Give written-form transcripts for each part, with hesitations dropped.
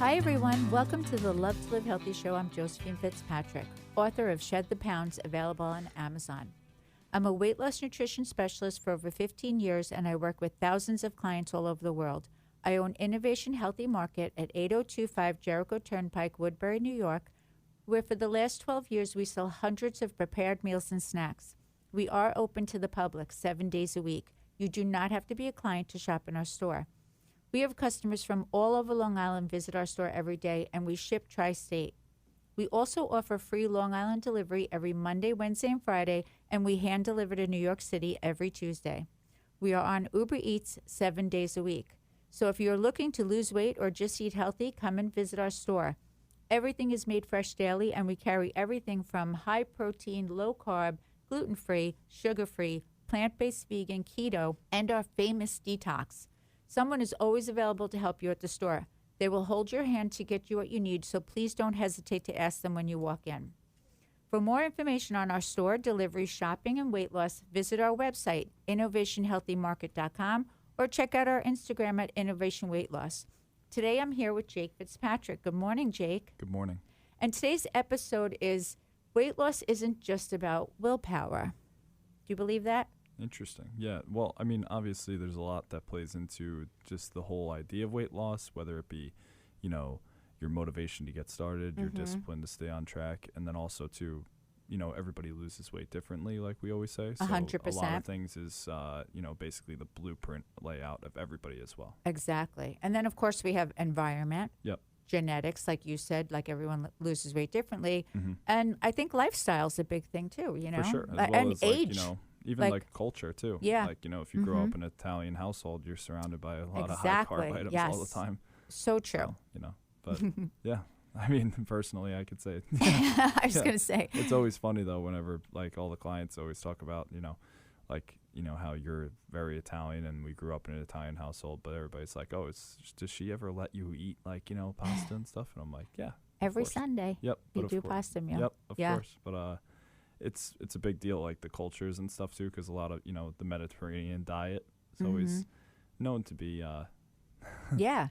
Hi, everyone. Welcome to the Love to Live Healthy show. I'm Josephine Fitzpatrick, author of Shed the Pounds, available on Amazon. I'm a weight loss nutrition specialist for over 15 years, and I work with thousands of clients all over the world. I own Innovation Healthy Market at 8025 Jericho Turnpike, Woodbury, New York, where for the last 12 years we sell hundreds of prepared meals and snacks. We are open to the public 7 days a week. You do not have to be a client to shop in our store. We have customers from all over Long Island visit our store every day, and we ship tri-state. We also offer free Long Island delivery every Monday, Wednesday, and Friday, and we hand deliver to New York City every Tuesday. We are on Uber Eats 7 days a week. So if you're looking to lose weight or just eat healthy, come and visit our store. Everything is made fresh daily, and we carry everything from high protein, low carb, gluten-free, sugar-free, plant-based vegan, keto, and our famous detox. Someone is always available to help you at the store. They will hold your hand to get you what you need, so please don't hesitate to ask them when you walk in. For more information on our store, delivery, shopping, and weight loss, visit our website, innovationhealthymarket.com, or check out our Instagram at Innovation Weight Loss. Today I'm here with Jake Fitzpatrick. Good morning, Jake. Good morning. And today's episode is weight loss isn't just about willpower. Do you believe that? Interesting. Yeah. Well, I mean, obviously there's a lot that plays into just the whole idea of weight loss, whether it be, your motivation to get started, your discipline to stay on track, and then also to, everybody loses weight differently, like we always say. So 100%. A lot of things is, basically the blueprint layout of everybody as well. Exactly. And then, of course, we have environment. Yep. Genetics, like you said, like everyone loses weight differently. Mm-hmm. And I think lifestyle's a big thing, too, For sure. As well and as, age. Even like culture too. Yeah. Like, if you grow up in an Italian household, you're surrounded by a lot of high carb items all the time. So true. So, but yeah, I mean, personally, I could say. I was going to say. It's always funny though, whenever like all the clients always talk about, how you're very Italian and we grew up in an Italian household, but everybody's like, oh, does she ever let you eat pasta and stuff? And I'm like, yeah. Every Sunday. Yep. You do pasta meal. Yep, of course. But it's a big deal, like the cultures and stuff too, because a lot of the Mediterranean diet is always known to be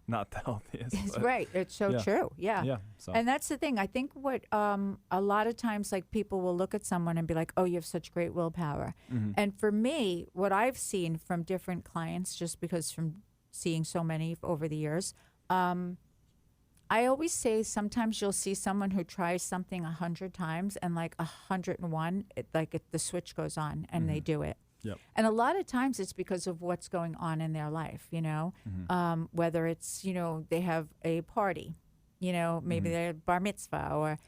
not the healthiest. It's right. It's so true. Yeah. Yeah. So. And that's the thing. I think what a lot of times, like, people will look at someone and be like, oh, you have such great willpower. Mm-hmm. And for me, what I've seen from different clients, just because from seeing so many over the years, I always say sometimes you'll see someone who tries something 100 times and like 101, the switch goes on and they do it. Yep. And a lot of times it's because of what's going on in their life, whether it's, they have a party, maybe they're bar mitzvah or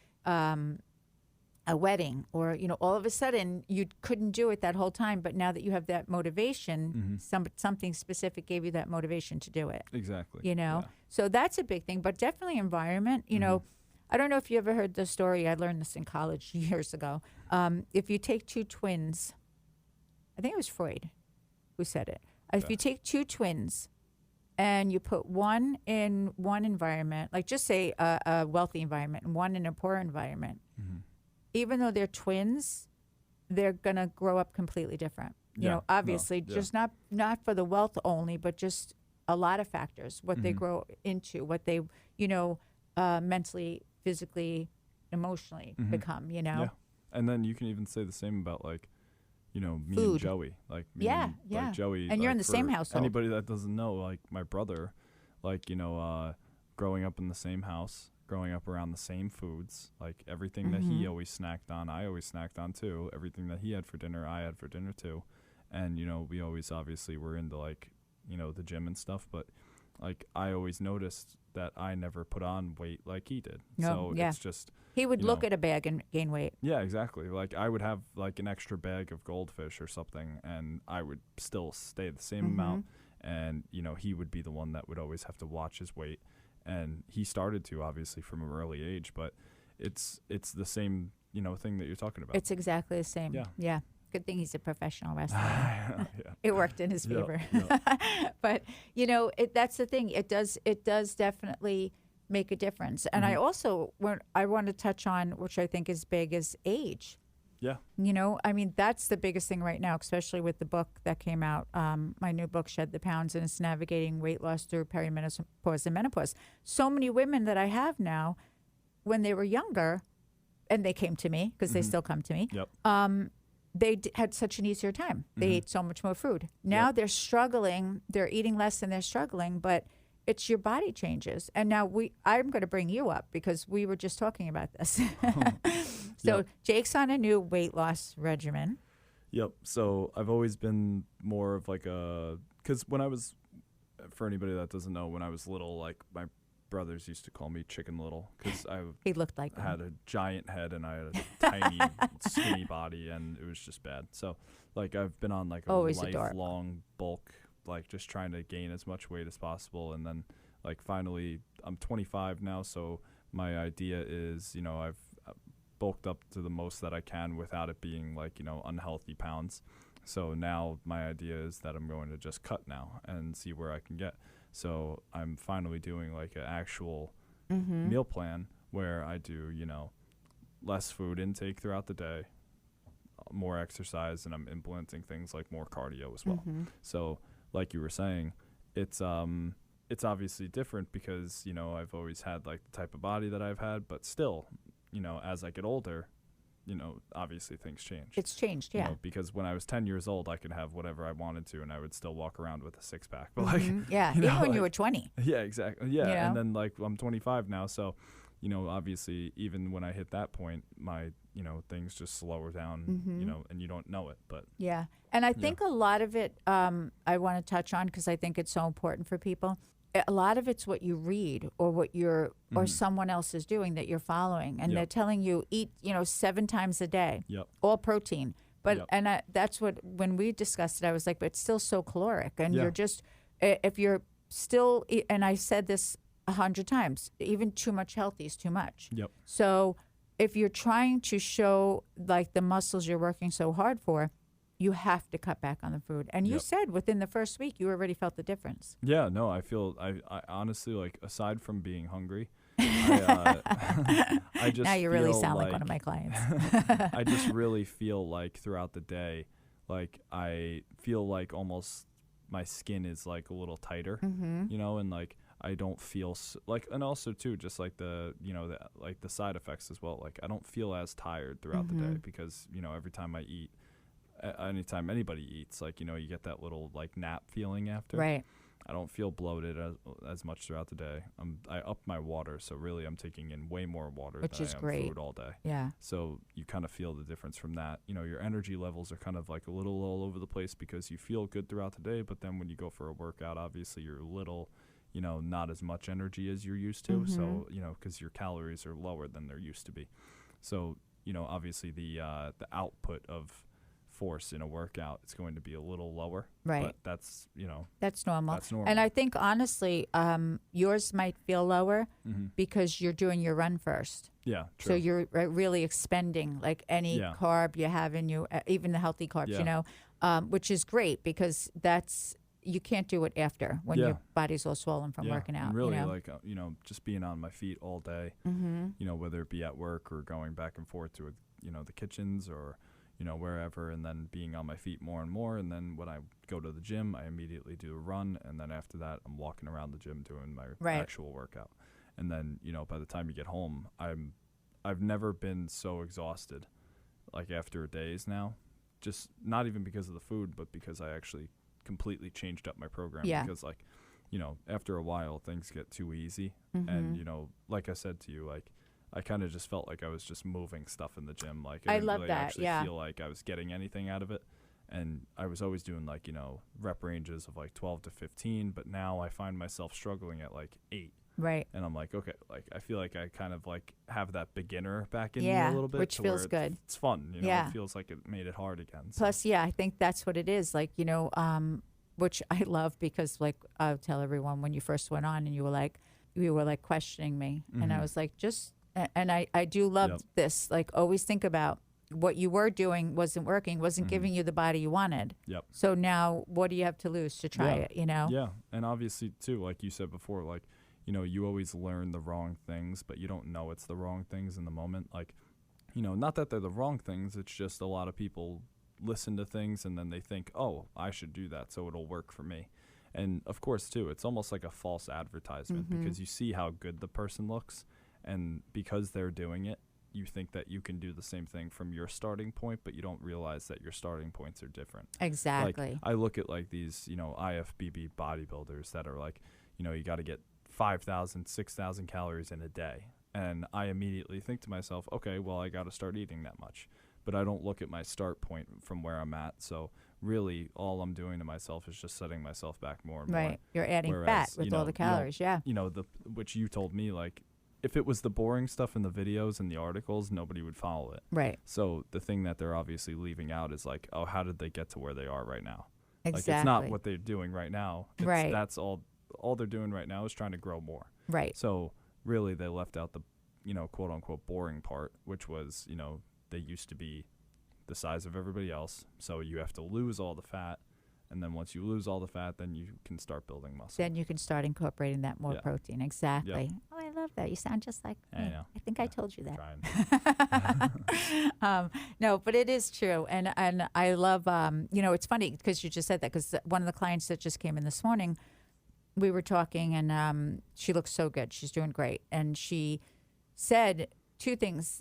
a wedding or, all of a sudden you couldn't do it that whole time. But now that you have that motivation, something specific gave you that motivation to do it. Exactly. Yeah. So that's a big thing, but definitely environment, I don't know if you ever heard the story. I learned this in college years ago. If you take two twins, I think it was Freud who said it. If you take two twins and you put one in one environment, like just say a wealthy environment and one in a poor environment, even though they're twins, they're going to grow up completely different. Obviously, just not for the wealth only, but just a lot of factors, what they grow into, what they, mentally, physically, emotionally become, Yeah. And then you can even say the same about me Food. and Joey. Like Joey. And you're in the same household. Anybody that doesn't know, like my brother, growing up in the same house, growing up around the same foods, like everything that he always snacked on, I always snacked on too. Everything that he had for dinner, I had for dinner too. And, we always obviously were into the gym and stuff, but I always noticed that I never put on weight like he did. No, so it's just he would look at a bag and gain weight. Yeah, exactly. Like I would have an extra bag of goldfish or something, and I would still stay the same amount. And he would be the one that would always have to watch his weight, and he started to obviously from an early age. But it's the same thing that you're talking about. It's exactly the same. Yeah. Good thing he's a professional wrestler. Yeah. It worked in his favor. Yeah. But that's the thing. It does definitely make a difference. And I also I want to touch on, which I think is big, is age. Yeah. You know, I mean, that's the biggest thing right now, especially with the book that came out, my new book, Shed the Pounds, and it's navigating weight loss through perimenopause and menopause. So many women that I have now, when they were younger, and they came to me, because they still come to me, Yep. they had such an easier time. They ate so much more food. Now they're struggling. They're eating less and they're struggling, but it's your body changes. And now I'm going to bring you up because we were just talking about this. So Jake's on a new weight loss regimen. Yep. So I've always been more of like because when I was, for anybody that doesn't know, when I was little, like my brothers used to call me Chicken Little because He looked like had a giant head and I had a tiny, skinny body, and it was just bad. So like I've been on like a lifelong bulk, like just trying to gain as much weight as possible. And then like finally I'm 25 now. So my idea is, you know, I've bulked up to the most that I can without it being like, you know, unhealthy pounds. So now my idea is that I'm going to just cut now and see where I can get. So I'm finally doing like an actual meal plan where I do, you know, less food intake throughout the day, more exercise, and I'm implementing things like more cardio as well. So like you were saying, it's obviously different because, you know, I've always had like the type of body that I've had, but still, you know, as I get older, you know, obviously things change. It's changed, yeah. You know, because when I was 10 years old, I could have whatever I wanted to, and I would still walk around with a six-pack. But like, yeah, you know, even when like, you were 20. Yeah, exactly. Yeah, You know? and then like I'm 25 now, so, you know, obviously even when I hit that point, my, you know, things just slower down, you know, and you don't know it. But yeah, and I think a lot of it I want to touch on because I think it's so important for people. A lot of it's what you read or what you're or someone else is doing that you're following, and they're telling you eat, you know, 7 times a day, all protein. But and that's what when we discussed it, I was like, but it's still so caloric, and you're just if you're still, and I said this 100 times, even too much healthy is too much. So if you're trying to show like the muscles you're working so hard for, you have to cut back on the food. And you said within the first week, you already felt the difference. Yeah, no, I feel, I honestly, like, aside from being hungry, I just now you really sound like one of my clients. I just really feel like throughout the day, like, I feel like almost my skin is, like, a little tighter, you know, and, like, I don't feel, like, and also, too, just, like, the, you know, like, the side effects as well. Like, I don't feel as tired throughout the day because, you know, every time I eat, anytime anybody eats, like, you know, you get that little like nap feeling after. Right. I don't feel bloated as much throughout the day. I up my water, so really I'm taking in way more water Which than is I am great. food all day. Yeah. So you kind of feel the difference from that. You know, your energy levels are kind of like a little all over the place because you feel good throughout the day, but then when you go for a workout, obviously you're a little, you know, not as much energy as you're used to. So, you know, because your calories are lower than they're used to be. So, you know, obviously the output of force in a workout, it's going to be a little lower. Right. But that's, you know. That's normal. That's normal. And I think, honestly, yours might feel lower because you're doing your run first. Yeah, true. So you're really expending like any carb you have in you, even the healthy carbs, you know, which is great because you can't do it after when your body's all swollen from working out. And really, you know? like, you know, just being on my feet all day, you know, whether it be at work or going back and forth to, you know, the kitchens or, you know, wherever, and then being on my feet more and more. And then when I go to the gym, I immediately do a run. And then after that, I'm walking around the gym doing my actual workout. And then, you know, by the time you get home, I've never been so exhausted, like after days now, just not even because of the food, but because I actually completely changed up my program. Because, like, you know, after a while, things get too easy. And, you know, like I said to you, like, I kind of just felt like I was just moving stuff in the gym. Like, I didn't really actually feel like I was getting anything out of it. And I was always doing, like, you know, rep ranges of like 12 to 15, but now I find myself struggling at like 8. Right. And I'm like, okay, like, I feel like I kind of like have that beginner back in me a little bit. Which feels good. It's fun. You know, it feels like it made it hard again. So. Plus, I think that's what it is. Like, you know, which I love because, like, I'll tell everyone when you first went on and you were like questioning me. And I was like, and I do love this. Like, always think about what you were doing wasn't working, wasn't giving you the body you wanted. So now what do you have to lose to try it, you know? Yeah. And obviously, too, like you said before, like, you know, you always learn the wrong things, but you don't know it's the wrong things in the moment. Like, not that they're the wrong things. It's just a lot of people listen to things and then they think, oh, I should do that, so it'll work for me. And of course, too, it's almost like a false advertisement because you see how good the person looks, and because they're doing it, you think that you can do the same thing from your starting point, but you don't realize that your starting points are different. Exactly. Like, I look at like these, IFBB bodybuilders that are like, you got to get 5,000, 6,000 calories in a day. And I immediately think to myself, okay, well, I got to start eating that much. But I don't look at my start point from where I'm at. So really all I'm doing to myself is just setting myself back more and more. Right. You're adding fat with all the calories. Yeah. Which you told me, like, if it was the boring stuff in the videos and the articles, nobody would follow it. Right. So the thing that they're obviously leaving out is like, oh, how did they get to where they are right now? Exactly. Like, it's not what they're doing right now. Right. That's all they're doing right now is trying to grow more. Right. So really they left out the, quote unquote boring part, which was, they used to be the size of everybody else. So you have to lose all the fat. And then once you lose all the fat, then you can start building muscle. Then you can start incorporating that more protein. Exactly. Yep. Oh, I love that. You sound just like me. I know. I think I told you that. Trying. No, but it is true. And I love, it's funny because you just said that, because one of the clients that just came in this morning, we were talking, and she looks so good. She's doing great. And she said two things.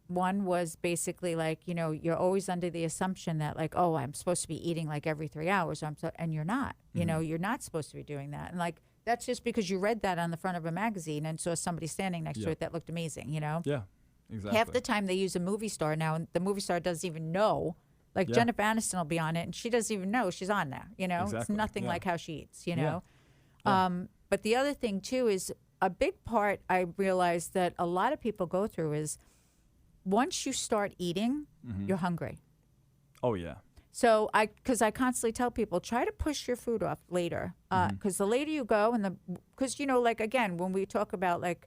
One was basically like, you're always under the assumption that like, oh, I'm supposed to be eating like every 3 hours. And you're not. You're not supposed to be doing that. And like, that's just because you read that on the front of a magazine and saw somebody standing next to it that looked amazing, Yeah, exactly. Half the time they use a movie star now, and the movie star doesn't even know. Like Jennifer Aniston will be on it, and she doesn't even know she's on there. Exactly. It's nothing like how she eats, Yeah. But the other thing, too, is a big part I realized that a lot of people go through is once you start eating, you're hungry. Oh, yeah. So because I constantly tell people, try to push your food off later. Because the later you go, because, like, again, when we talk about, like,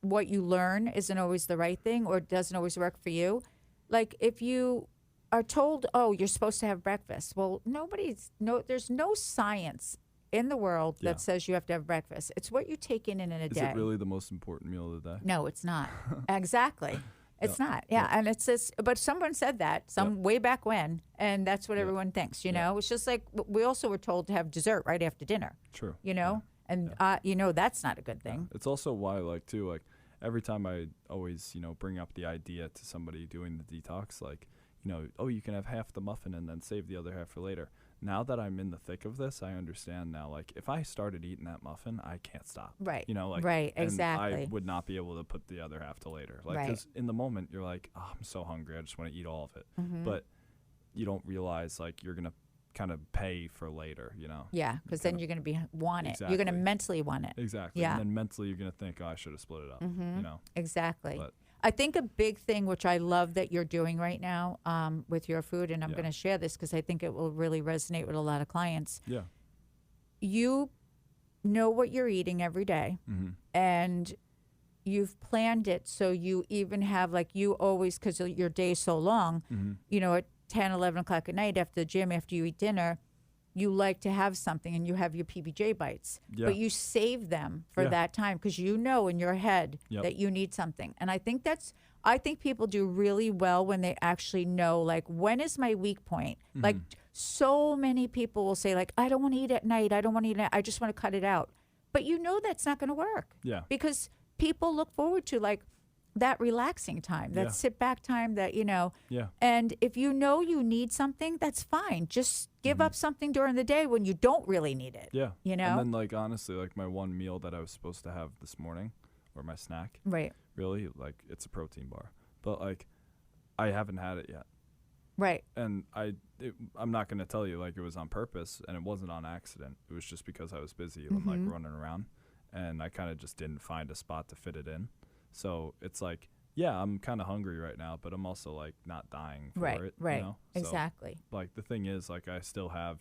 what you learn isn't always the right thing or doesn't always work for you. Like, if you are told, oh, you're supposed to have breakfast. Well, there's no science in the world that says you have to have breakfast. It's what you take in a day. Is it really the most important meal of the day? No, it's not. Exactly. It's not. Yeah. And it's just, but someone said that way back when, and that's what everyone thinks, It's just like we also were told to have dessert right after dinner. True. And that's not a good thing. It's also why, like, too, like, every time I always, bring up the idea to somebody doing the detox, like, oh, you can have half the muffin and then save the other half for later. Now that I'm in the thick of this, I understand now, like, if I started eating that muffin, I can't stop. Right. Right, exactly. And I would not be able to put the other half to later. Like, because in the moment, you're like, oh, I'm so hungry. I just want to eat all of it. But you don't realize, like, you're going to kind of pay for later, Yeah, because then you're going to want it. Exactly. You're going to mentally want it. Exactly. Yeah. And then mentally, you're going to think, oh, I should have split it up, Exactly. But I think a big thing, which I love that you're doing right now with your food, and I'm going to share this because I think it will really resonate with a lot of clients. Yeah. You know what you're eating every day, and you've planned it so you even have, like, you always, because your day's so long, at 10, 11 o'clock at night after the gym, after you eat dinner, you like to have something, and you have your PBJ bites. Yeah. But you save them for that time because you know in your head that you need something. And I think people do really well when they actually know, like, when is my weak point? Like, so many people will say, like, I don't want to eat at night. I don't want to eat at night. I just want to cut it out. But that's not going to work. Yeah. Because people look forward to, like, that relaxing time, that sit back time, that, Yeah. And if you need something, that's fine. Just give up something during the day when you don't really need it. Yeah. And then, like, honestly, like, my one meal that I was supposed to have this morning, or my snack, Right. really, like, it's a protein bar. But, like, I haven't had it yet. Right. And I'm not going to tell you, like, it was on purpose, and it wasn't on accident. It was just because I was busy and, like, running around, and I kind of just didn't find a spot to fit it in. So it's like, yeah, I'm kind of hungry right now, but I'm also, like, not dying for it. Right. So, Exactly. like, the thing is, like, I still have,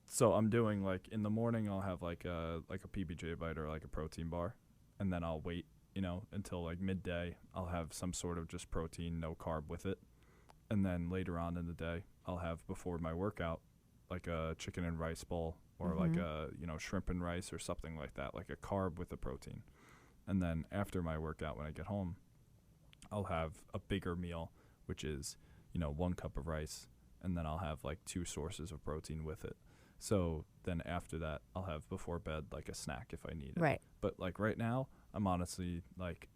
so I'm doing, like, in the morning I'll have, like a PBJ bite or, like, a protein bar, and then I'll wait, until, like, midday. I'll have some sort of just protein, no carb with it. And then later on in the day, I'll have, before my workout, like a chicken and rice bowl or like a, shrimp and rice or something like that, like a carb with a protein. And then after my workout, when I get home, I'll have a bigger meal, which is, 1 cup of rice, and then I'll have like 2 sources of protein with it. So then after that, I'll have before bed like a snack if I need it. Right. But like right now, I'm honestly like,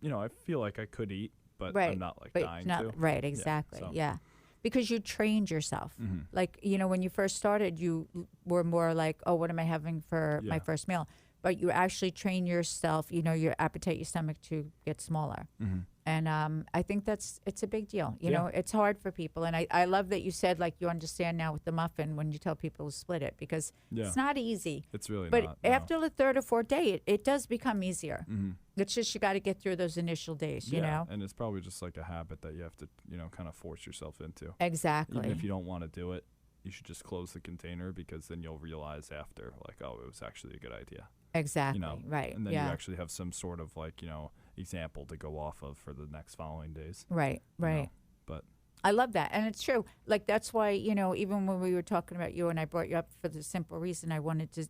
I feel like I could eat, but Right. I'm not like But dying not, to. right, exactly. so- Yeah. Because you trained yourself. Mm-hmm. Like, when you first started, you were more like, oh, what am I having for my Yeah. first meal? But you actually train yourself, your appetite, your stomach to get smaller. Mm-hmm. And I think it's a big deal. You Yeah. know, it's hard for people. And I love that you said, like, you understand now with the muffin when you tell people to split it, because Yeah. it's not easy. It's really But not. No. after the third or fourth day, it does become easier. Mm-hmm. It's just you got to get through those initial days, you know? And it's probably just like a habit that you have to, kind of force yourself into. Exactly. Even if you don't want to do it, you should just close the container, because then you'll realize after, like, oh, it was actually a good idea. Exactly. Right. And then yeah. you actually have some sort of like, example to go off of for the next following days. Right. Right. you know. But I love that. And it's true. Like, that's why, even when we were talking about you and I brought you up for the simple reason I wanted to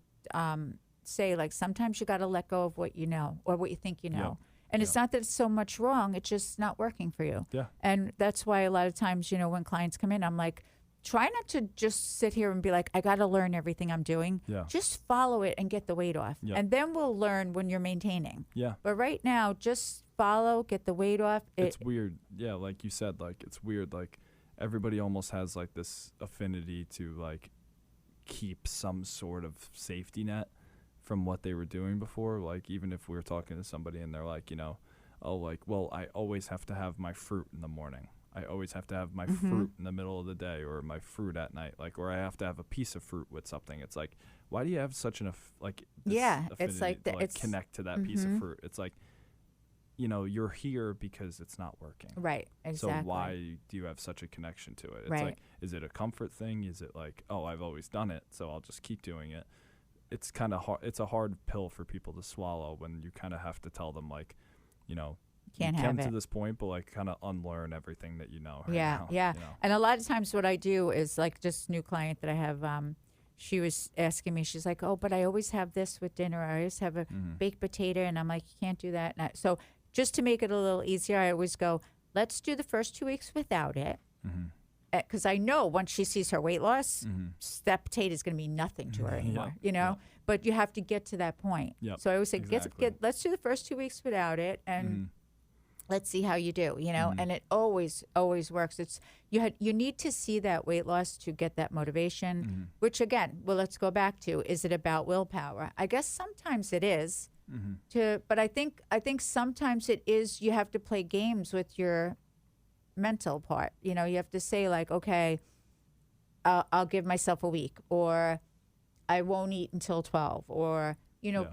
say, like, sometimes you got to let go of what you know or what you think you know. And it's not that it's so much wrong. It's just not working for you. Yeah. And that's why a lot of times, when clients come in, I'm like, try not to just sit here and be like, I got to learn everything I'm doing. Yeah. Just follow it and get the weight off. Yep. And then we'll learn when you're maintaining. Yeah. But right now, just follow, get the weight off. It's weird. Yeah, like you said, like it's weird. Like everybody almost has like this affinity to like keep some sort of safety net from what they were doing before. Like even if we were talking to somebody and they're like, oh, like, well, I always have to have my fruit in the morning. I always have to have my fruit in the middle of the day, or my fruit at night, like, or I have to have a piece of fruit with something. It's like, why do you have such an it's like to connect to that piece of fruit? It's like, you're here because it's not working. Right, exactly. So why do you have such a connection to it? It's right. like, is it a comfort thing? Is it like, oh, I've always done it, so I'll just keep doing it? It's kind of hard. It's a hard pill for people to swallow when you kind of have to tell them, like, Can't you have come it to this point, but like kind of unlearn everything that you know. Right yeah, now, yeah. And a lot of times what I do is, like, just new client that I have, she was asking me, she's like, oh, but I always have this with dinner. I always have a baked potato. And I'm like, you can't do that. So just to make it a little easier, I always go, let's do the first 2 weeks without it. Because I know once she sees her weight loss, that potato is going to be nothing to her anymore, But you have to get to that point. Yep, So I always say, exactly. let's do the first 2 weeks without it, and let's see how you do, And it always works. It's you need to see that weight loss to get that motivation. Which again, well, let's go back to: is it about willpower? I guess sometimes it is. But I think sometimes it is. You have to play games with your mental part. You have to say, like, okay, I'll give myself a week, or I won't eat until 12, or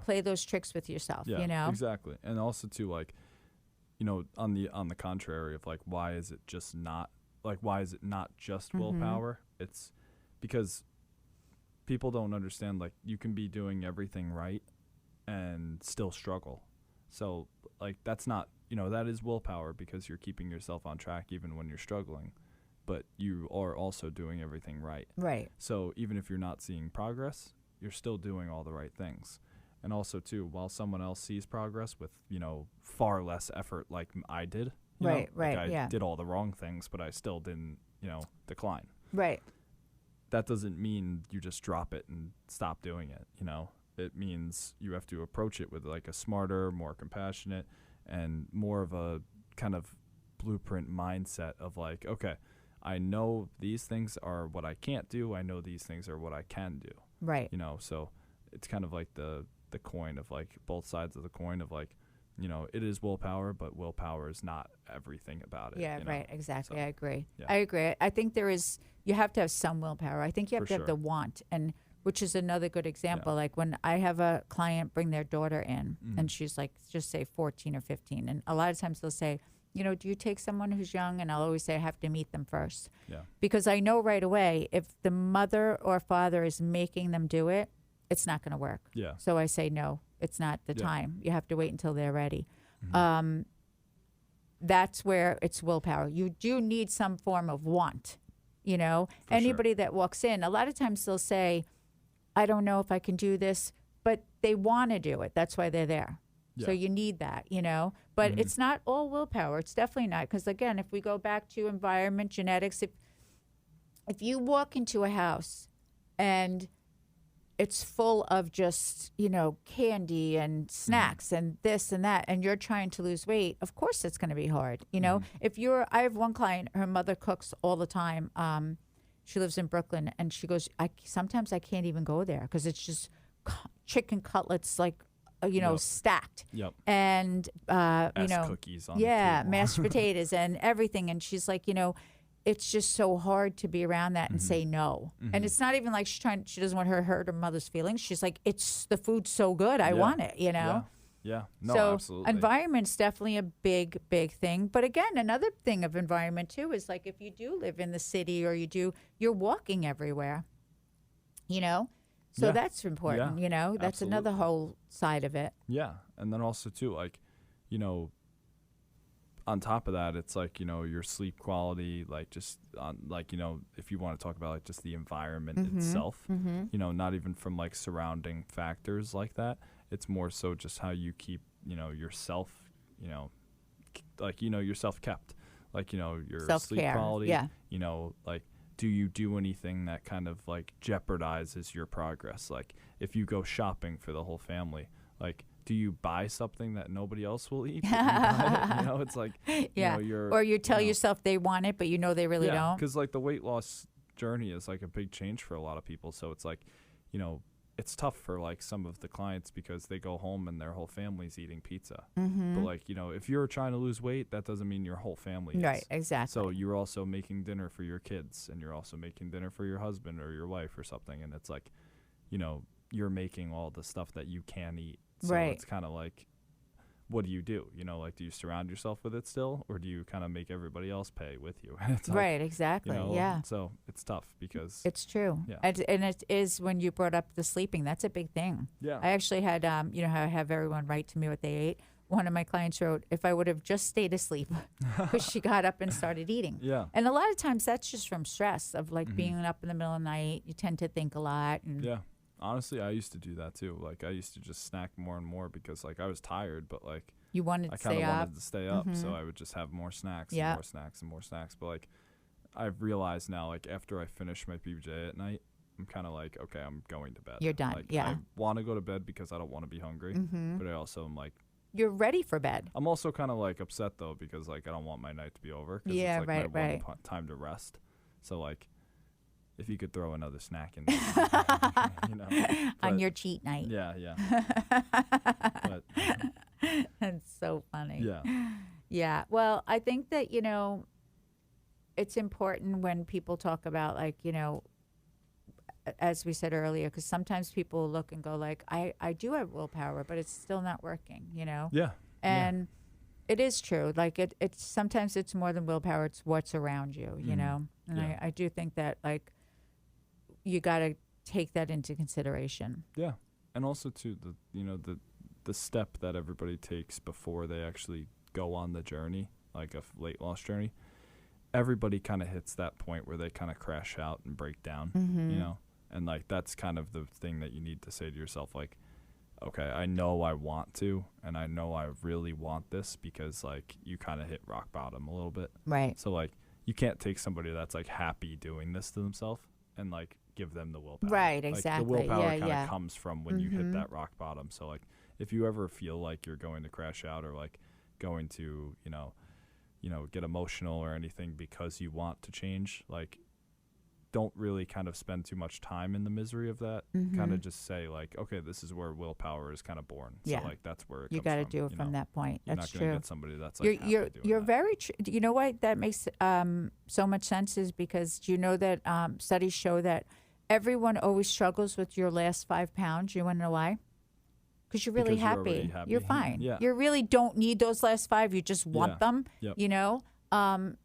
play those tricks with yourself. Yeah, exactly. And also too, like, on the contrary of like, why is it not just willpower? It's because people don't understand, like, you can be doing everything right and still struggle. So like, that's not, that is willpower, because you're keeping yourself on track even when you're struggling, but you are also doing everything right. Right. So even if you're not seeing progress, you're still doing all the right things. And also too, while someone else sees progress with, far less effort, like I did, right, I did all the wrong things, but I still didn't, decline. Right. That doesn't mean you just drop it and stop doing it. It means you have to approach it with like a smarter, more compassionate, and more of a kind of blueprint mindset of like, okay, I know these things are what I can't do. I know these things are what I can do. Right. So it's kind of like the coin of like both sides of the coin of like, it is willpower, but willpower is not everything about it. Yeah, right. Exactly. So, I agree. yeah. I agree. I think you have to have some willpower. I think you have For to have sure. the want, and which is another good example. Yeah. Like when I have a client bring their daughter in, and she's like, just say 14 or 15. And a lot of times they'll say, do you take someone who's young? And I'll always say, I have to meet them first. Yeah. Because I know right away, if the mother or father is making them do it, it's not going to work. Yeah. So I say, no, it's not the Yeah. time. You have to wait until they're ready. That's where it's willpower. You do need some form of want, For Anybody sure. that walks in, a lot of times they'll say, I don't know if I can do this, but they want to do it. That's why they're there. Yeah. So you need that, you know. But it's not all willpower. It's definitely not. Because, again, if we go back to environment, genetics, if you walk into a house and it's full of just, you know, candy and snacks and this and that, and you're trying to lose weight, of course it's going to be hard. You know, I have one client, her mother cooks all the time. She lives in Brooklyn, and she goes, sometimes I can't even go there because it's just chicken cutlets, like, you know, stacked. Yep. And, you know, cookies on the table. mashed potatoes and everything. And she's like, you know, it's just so hard to be around that and say no. And it's not even like she doesn't want her hurt her mother's feelings. She's like, the food's so good, I want it, you know? Yeah. No, so absolutely. Environment's definitely a big, big thing. But again, another thing of environment too is like if you do live in the city or you're walking everywhere, you know? So that's important, you know? That's another whole side of it. Yeah. And then also too, like, you know, on top of that, it's like, you know, your sleep quality, like just on like, you know, if you want to talk about like just the environment itself, you know, not even from like surrounding factors like that. It's more so just how you keep, you know, yourself, you know, like, you know, yourself kept, like, you know, your Self-care, sleep quality, you know, like, do you do anything that kind of like jeopardizes your progress? Like if you go shopping for the whole family, like, do you buy something that nobody else will eat? You know, it's like, you know, or you tell yourself they want it, but you know they really don't. Because like the weight loss journey is like a big change for a lot of people. So it's like, you know, it's tough for like some of the clients because they go home and their whole family's eating pizza. But like, you know, if you're trying to lose weight, that doesn't mean your whole family is. Right, exactly. So you're also making dinner for your kids and you're also making dinner for your husband or your wife or something. And it's like, you know, you're making all the stuff that you can eat. So it's kind of like, what do? You know, like, do you surround yourself with it still, or do you kind of make everybody else pay with you? It's like, right, exactly, you know, so it's tough because it's true. Yeah. And it is when you brought up the sleeping, that's a big thing. Yeah. I actually had, you know how I have everyone write to me what they ate. One of my clients wrote, if I would have just stayed asleep, because she got up and started eating. Yeah. And a lot of times that's just from stress of like being up in the middle of the night. You tend to think a lot. And yeah. Honestly, I used to do that too. Like I used to just snack more and more because like I was tired, but like you wanted to I kind stay of up. wanted to stay up, so I would just have more snacks and more snacks and more snacks. But like I've realized now, like after I finish my PBJ at night, I'm kind of like, okay, I'm going to bed. You're done. Like, yeah. I want to go to bed because I don't want to be hungry, but I also am like, you're ready for bed. I'm also kind of like upset though because like I don't want my night to be over. Yeah, it's like my one time to rest. So like, if you could throw another snack in there, you know, on your cheat night. Yeah. But, that's so funny. yeah. Yeah. Well, I think that, you know, it's important when people talk about like, you know, as we said earlier, because sometimes people look and go like, I do have willpower, but it's still not working, you know? Yeah. And it is true. Like it's sometimes it's more than willpower. It's what's around you, you know? And I do think that like you got to take that into consideration. Yeah. And also too, the step that everybody takes before they actually go on the journey, like a weight loss journey, everybody kind of hits that point where they kind of crash out and break down, you know? And like, that's kind of the thing that you need to say to yourself, like, okay, I know I want to, and I know I really want this because like you kind of hit rock bottom a little bit. Right. So like, you can't take somebody that's like happy doing this to themselves and like give them the willpower. Right, like, exactly. The willpower kind of comes from when you hit that rock bottom. So like, if you ever feel like you're going to crash out or like going to, you know, get emotional or anything because you want to change, like, don't really kind of spend too much time in the misery of that. Kind of just say like, okay, this is where willpower is kind of born. Yeah. So like, that's where it You got to do it from that point. You're That's not true. going to get somebody that's like you're that. very you know what that makes so much sense is because you know that studies show that everyone always struggles with your last 5 pounds. You want to know why? Because you're really Because you're already happy. happy. You're fine. Yeah. You really don't need those last 5. You just want them. Yep. You know.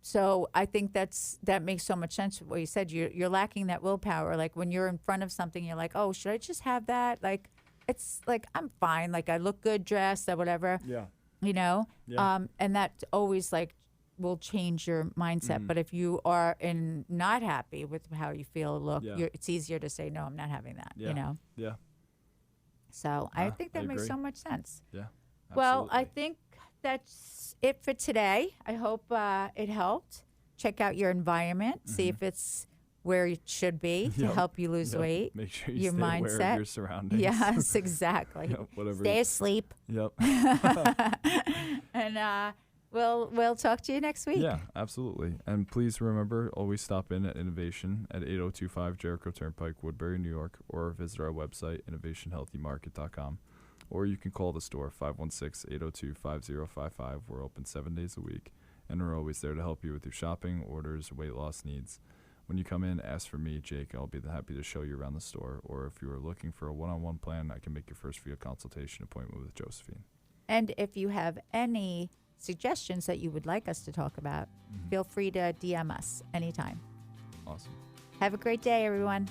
So I think that makes so much sense. What you said, you're lacking that willpower. Like when you're in front of something, you're like, oh, should I just have that? Like, it's like I'm fine. Like I look good dressed or whatever. Yeah. You know. Yeah. And that always like will change your mindset. But if you are not happy with how you feel or look, it's easier to say no. I'm not having that. Yeah. You know. Yeah. So I think that makes agree. so much sense. Yeah. Well, I Absolutely. think that's it for today. I hope it helped. Check out your environment, see if it's where it should be to Yep. help you lose Yep. weight. Make sure you Your stay aware of mindset. your surroundings. Yes, exactly. Yep, whatever. Stay asleep. Yep. And we'll talk to you next week. Yeah, absolutely. And please remember, always stop in at Innovation at 8025 Jericho Turnpike, Woodbury, New York, or visit our website, innovationhealthymarket.com. Or you can call the store, 516-802-5055. We're open 7 days a week, and we're always there to help you with your shopping, orders, weight loss needs. When you come in, ask for me, Jake. I'll be happy to show you around the store. Or if you are looking for a one-on-one plan, I can make your first free consultation appointment with Josephine. And if you have any suggestions that you would like us to talk about, feel free to DM us anytime. Awesome. Have a great day, everyone.